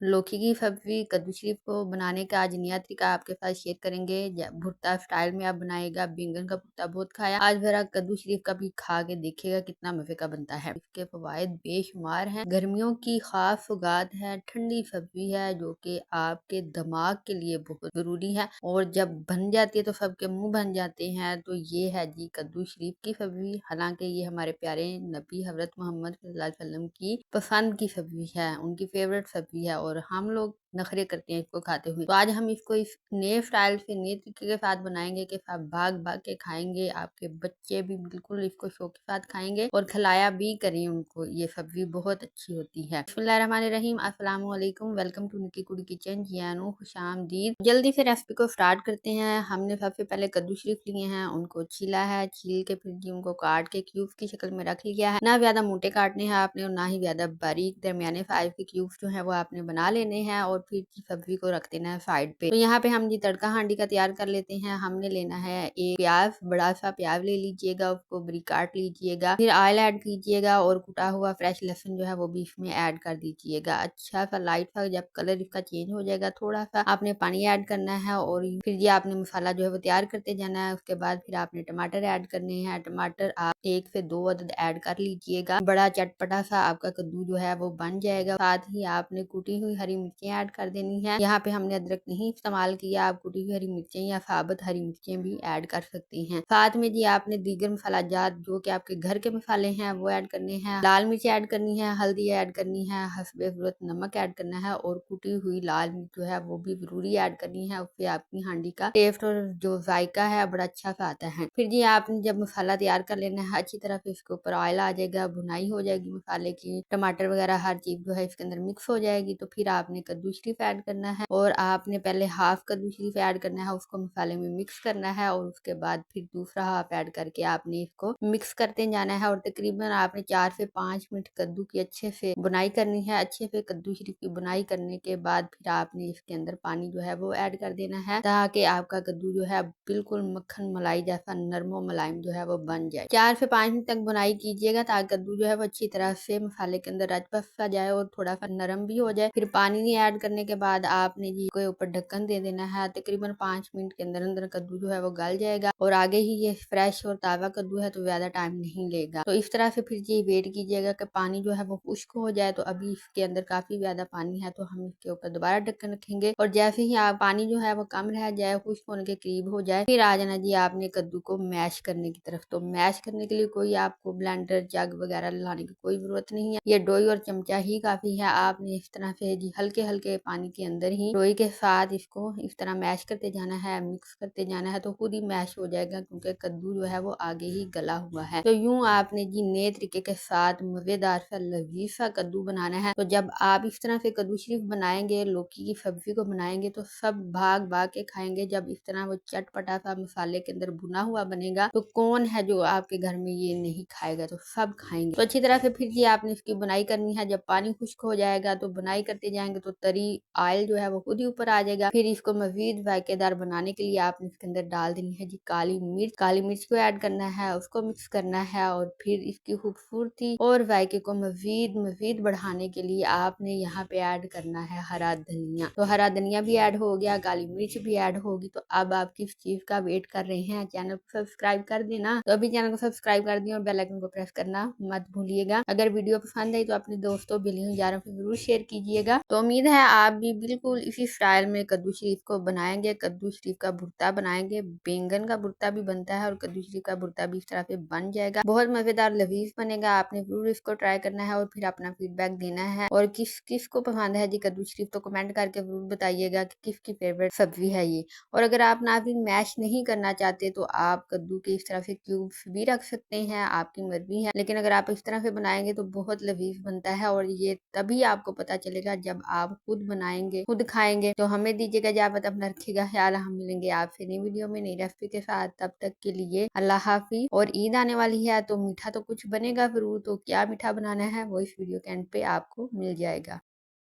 लौकी की सब्जी कद्दू शरीफ को बनाने का आज नया तरीका आपके साथ शेयर करेंगे। भुर्ता स्टाइल में आप बनाएगा। बैंगन का भुर्ता बहुत खाया, आज जरा कद्दू शरीफ का भी खा के देखिएगा कितना मजे का बनता है। इसके फवायद बेशुमार हैं। गर्मियों की खास सौगात है, ठंडी सब्जी है जो कि आपके दिमाग के लिए बहुत जरूरी है और जब बन जाती है तो सबके मुंह बन जाते हैं। तो ये है जी कद्दू शरीफ की सब्जी। हालांकि ये हमारे प्यारे नबी हजरत मोहम्मद सल्लल्लाहु अलैहि वसल्लम की पसंद की सब्जी है, उनकी फेवरेट सब्जी है और हम लोग नखरे करते हैं इसको खाते हुए। तो आज हम इसको इस नए स्टाइल से नए तरीके के साथ बनाएंगे कि आप भाग भाग के खाएंगे। आपके बच्चे भी बिल्कुल इसको शौक के साथ खाएंगे और खिलाया भी करें उनको। ये सब्जी बहुत अच्छी होती है। बिस्मिल्लाहिर्रहमानिर्रहीम, अस्सलाम वालेकुम, वेलकम टू निकी कुड़ी किचन। जियानो खुशामदीद। जल्दी से रेसिपी को स्टार्ट करते हैं। हमने सबसे पहले कद्दू शरीफ लिए हैं, उनको छीला है, छील के फिर जी उनको काट के क्यूब की शक्ल में रख लिया है। ना ज्यादा मोटे काटने हैं आपने और ना ही ज्यादा बारीक, दरमियाने साइज के क्यूब्स जो है वो आपने बना लेने हैं और फिर सब्जी को रख देना है साइड पे। तो यहाँ पे हम जी तड़का हांडी का तैयार कर लेते हैं। हमने लेना है एक प्याज, बड़ा सा प्याज ले लीजिएगा, उसको बरीक काट लीजिएगा, फिर ऑयल ऐड कीजिएगा और कुटा हुआ फ्रेश लहसुन जो है वो भी इसमें ऐड कर दीजिएगा। अच्छा सा लाइट सा जब कलर इसका चेंज हो जाएगा थोड़ा सा आपने पानी ऐड करना है और फिर ये आपने मसाला जो है वो तैयार करते जाना है। उसके बाद फिर आपने टमाटर ऐड करने हैं। टमाटर आप 1 से 2 अदद ऐड कर लीजिएगा। बड़ा चटपटा सा आपका कद्दू जो है वो बन जाएगा। साथ ही आपने कुटी हुई हरी मिर्चें ऐड कर देनी है। यहाँ पे हमने अदरक नहीं इस्तेमाल किया, आप कुटी हुई हरी मिर्चें या साबुत हरी मिर्चें भी ऐड कर सकती हैं। साथ में जी आपने दीगर मसाला जात जो कि आपके घर के मसाले हैं वो ऐड करने हैं। लाल मिर्च ऐड करनी है, हल्दी ऐड करनी है, हस्बे ज़रूरत नमक ऐड करना है और कुटी हुई लाल मिर्च जो है वो भी जरूरी ऐड करनी है। उससे आपकी हांडी का टेस्ट और जो जायका है बड़ा अच्छा सा आता है। फिर जी आपने जब मसाला तैयार कर लेना है अच्छी तरह से, इसके ऊपर ऑयल आ जाएगा, भुनाई हो जाएगी मसाले की, टमाटर वगैरह हर चीज जो है इसके अंदर मिक्स हो जाएगी। तो फिर आपने कद्दू शरीफ ऐड करना है और आपने पहले हाफ कद्दू शरीफ ऐड करना है, उसको मसाले में मिक्स करना है और उसके बाद फिर दूसरा हाफ ऐड करके आपने इसको मिक्स करते जाना है और तकरीबन आपने 4 से 5 मिनट कद्दू की अच्छे से बुनाई करनी है। अच्छे से कद्दू शरीफ की बुनाई करने के बाद फिर आपने इसके अंदर पानी जो है वो ऐड कर देना है ताकि आपका कद्दू जो है बिल्कुल मक्खन मलाई जैसा नरमो मुलायम जो है वो बन जाए। 4 से 5 मिनट तक बुनाई कीजिएगा ताकि कद्दू जो है वो अच्छी तरह से मसाले के अंदर रच बस सा जाए और थोड़ा सा नरम भी हो जाए। फिर पानी नहीं ऐड करने के बाद आपने जी को ऊपर ढक्कन दे देना है। तकरीबन 5 मिनट के अंदर अंदर कद्दू जो है वो गल जाएगा और आगे ही ये फ्रेश और ताज़ा कद्दू है तो ज्यादा टाइम नहीं लेगा। तो इस तरह से फिर जी वेट कीजिएगा कि पानी जो है वो खुश्क हो जाए। तो अभी इसके अंदर काफी ज्यादा पानी है तो हम इसके ऊपर दोबारा ढक्कन रखेंगे और जैसे ही आप पानी जो है वो कम रह जाए, खुश्क होने के करीब हो जाए, फिर आ जाना जी आपने कद्दू को मैश करने की तरफ। तो मैश करने के लिए कोई आपको ब्लेंडर जग वगैरह लाने की कोई जरूरत नहीं है, ये डोई और चमचा ही काफी है। आपने इस तरह से जी हल्के हल्के पानी के अंदर ही डोई के साथ इसको इस तरह मैश करते जाना है, मिक्स करते जाना है तो खुद ही मैश हो जाएगा क्योंकि कद्दू जो है वो आगे ही गला हुआ है। तो यूं आपने जी नए तरीके के साथ मजेदार सा लजीज सा कद्दू बनाना है। तो जब आप इस तरह से कद्दू शरीफ बनाएंगे, लौकी की सब्जी को बनाएंगे तो सब भाग भाग के खाएंगे। जब इस तरह वो चटपटा सा मसाले के अंदर भुना हुआ बनेगा तो कौन है जो आपके घर में ये नहीं खाएगा, तो सब खाएंगे। तो अच्छी तरह से फिर जी आपने इसकी बुनाई करनी है। जब पानी खुश्क हो जाएगा तो बुनाई करते जाएंगे तो तरी ऑयल जो है वो खुद ही ऊपर आ जाएगा। फिर इसको मजीद जायकेदार बनाने के लिए आपने इसके अंदर डाल देनी है जी काली मिर्च। काली मिर्च को ऐड करना है, उसको मिक्स करना है और फिर इसकी खूबसूरती और जायके को मजीद मजीद बढ़ाने के लिए आपने यहाँ पे ऐड करना है हरा धनिया। तो हरा धनिया भी ऐड हो गया, काली मिर्च भी ऐड होगी। तो अब आप किस चीज का वेट कर रहे हैं, चैनल को सब्सक्राइब कर देना। तो अभी चैनल को सब्सक्राइब कर दिया और बेल आइकन को प्रेस करना मत भूलिएगा। अगर वीडियो पसंद आई तो अपने दोस्तों बिलियों यारों से जरूर शेयर कीजिएगा। तो उम्मीद है आप भी बिल्कुल इसी स्टाइल में कद्दू शरीफ को बनाएंगे। कद्दू शरीफ का भुर्ता बनाएंगे, बैंगन का भुर्ता भी बनता है और कद्दू शरीफ का भुर्ता भी इस तरह से बन जाएगा। बहुत मजेदार लजीज बनेगा। आपने जरूर इसको ट्राई करना है और फिर अपना फीडबैक देना है। और किस किस को पसंद है जी कद्दू शरीफ तो कमेंट करके जरूर बताइएगा कि किसकी फेवरेट सब्जी है ये। और अगर आप नाज़रीन मैश नहीं करना चाहते तो आप कद्दू के इस तरह से क्यूब्स भी रख सकते हैं, आपकी मर्जी है। लेकिन अगर आप इस तरह से बनाएंगे तो बहुत लजीज बनता है और ये तभी आपको पता चलेगा जब आप खुद बनाएंगे, खुद खाएंगे। तो हमें दीजिएगा इजाजत, अपना रखिएगा ख्याल। हम मिलेंगे आपसे नई वीडियो में नई रेसिपी के साथ। तब तक के लिए अल्लाह हाफिज। और ईद आने वाली है तो मीठा तो कुछ बनेगा जरूर। तो क्या मीठा बनाना है वो इस वीडियो के एंड पे आपको मिल जाएगा।